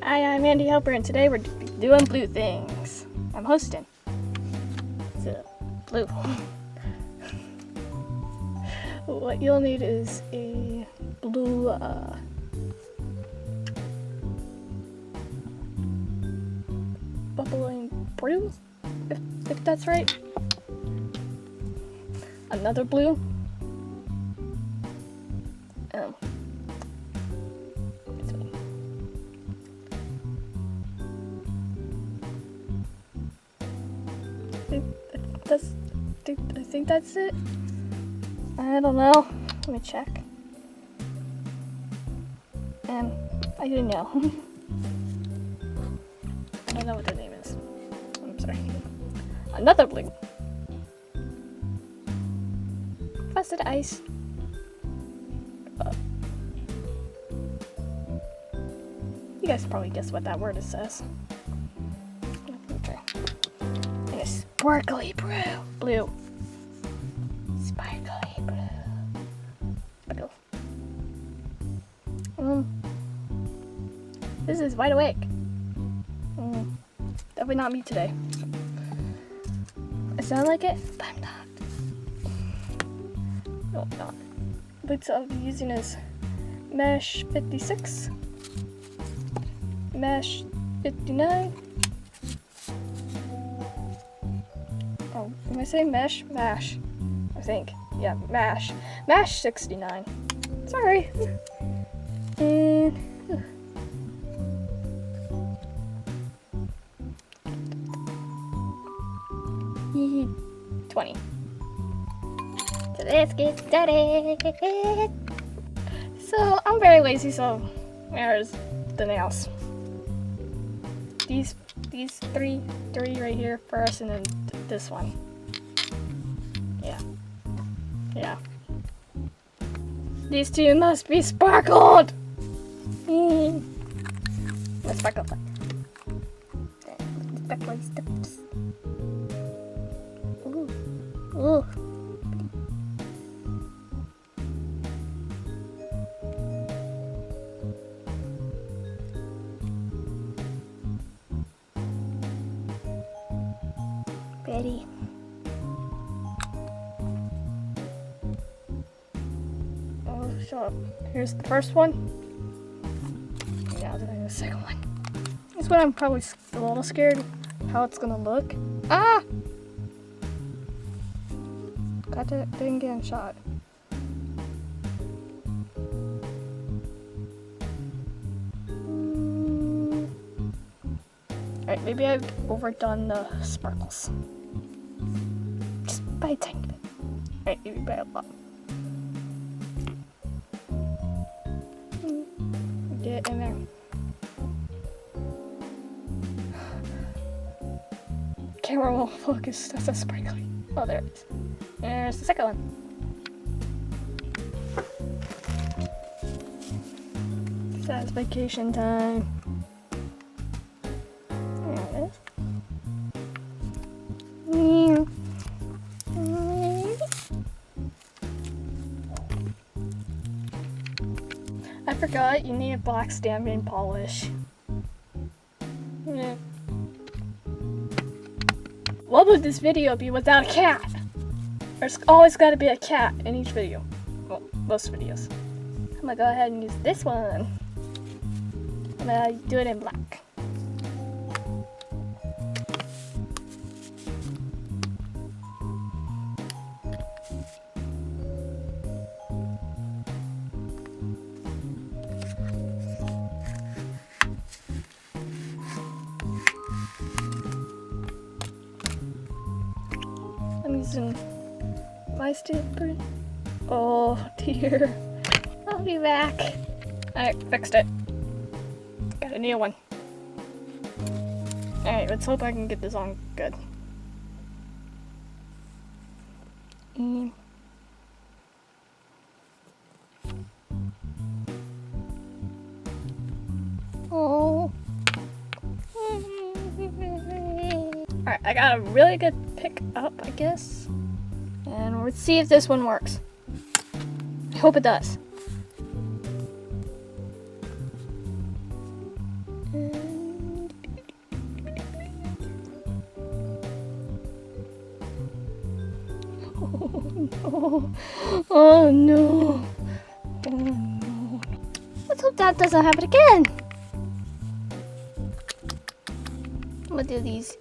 Hi, I'm Andy Helper, and today we're doing blue things. I'm hosting. So, blue. What you'll need is a blue, bubbling brew, if that's right. Another blue. I think that's it. I don't know. Let me check. And I didn't know. I don't know what the name is. I'm sorry. Another blue. Frosted ice. You guys probably guess what that word says. Okay. And a sparkly blue. Sparkly blue. Sparkle. This is wide awake. Definitely not me today. I sound like it, but I'm not. No, I'm not. What I'll be using is mesh 56, mesh 59. Oh, am I saying mesh? Mash. I think. Yeah, mash. Mash 69. Sorry. And 20. So let's get started. So I'm very lazy, so there's the nails. These three right here first, and then this one. Yeah. These two must be sparkled. Let's sparkle. Sparkly steps. Ooh. Ready. Oh, so here's the first one. Now then the second one. This one I'm probably a little scared how it's gonna look. Ah! Didn't get shot. Alright, maybe I've overdone the sparkles. Just by a tiny bit. Alright, maybe by a lot. Get it in there. Camera won't focus. That's a sparkly. Oh, there it is. There's the second one. So it's vacation time. There it is. I forgot you need a black stamping polish. What would this video be without a cat? There's always got to be a cat in each video. Well, most videos. I'm gonna go ahead and use this one. I'm gonna do it in black. I'm using my stamper. Oh dear. I'll be back. Alright, fixed it. Got a new one. Alright, let's hope I can get this on good. Oh. Alright, I got a really good pick up, I guess. And let's see if this one works. I hope it does. no. Oh no. Oh no. Let's hope that doesn't happen again. I'm gonna do these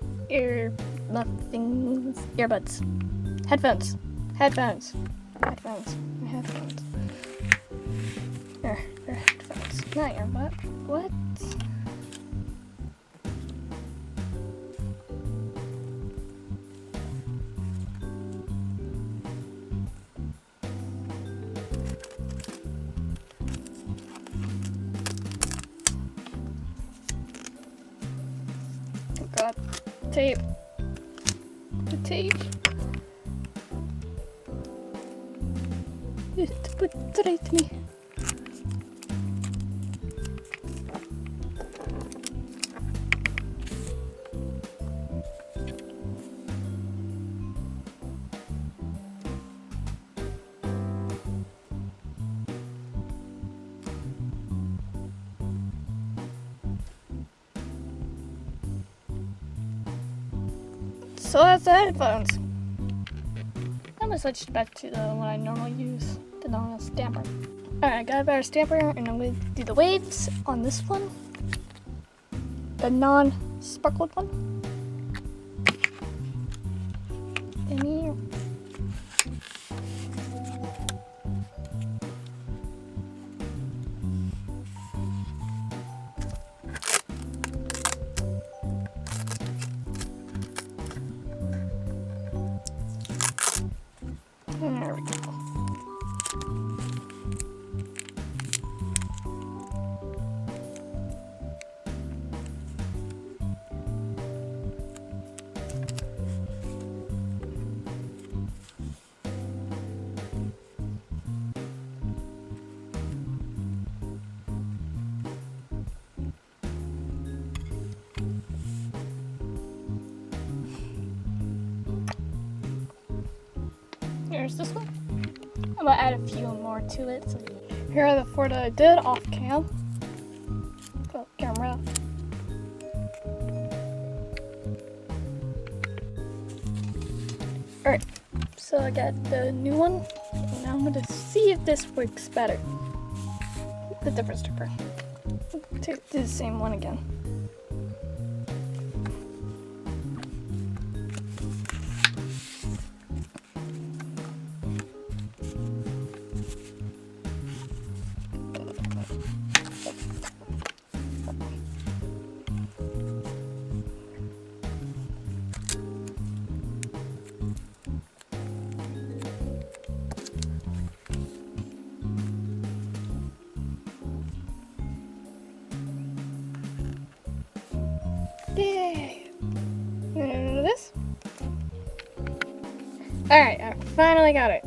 things. Earbuds. Headphones. Headphones. Headphones. Headphones. They're headphones. Not earbud. What? Oh god. Tape. The tape. Put it right to me. So that's the headphones. I'm gonna switch back to the one I normally use, the normal stamper. Alright, I got a better stamper, and I'm gonna do the waves on this one. The non-sparkled one. And here. There we go. Here's this one. I'm gonna add a few more to it. So here are the four that I did off cam. Oh, camera. Alright, so I got the new one. And now I'm gonna see if this works better. The different stripper. Do the same one again. Yay! You know this? Alright, I finally got it.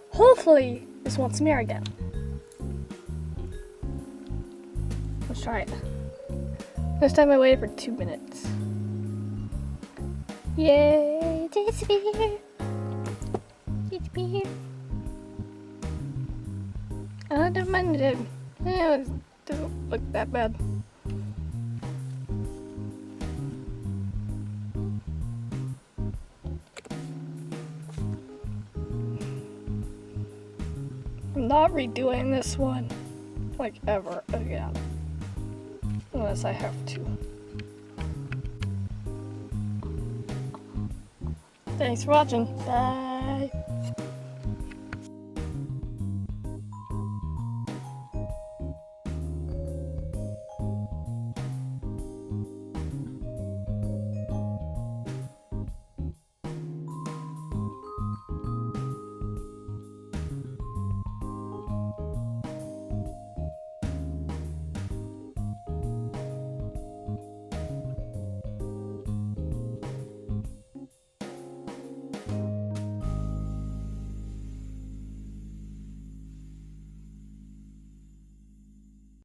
Hopefully this won't smear again. Let's try it. This time I waited for 2 minutes. Yay! It's here! It's here! I don't mind it. It doesn't look that bad. I'm not redoing this one, like, ever again. Unless I have to. Thanks for watching. Bye.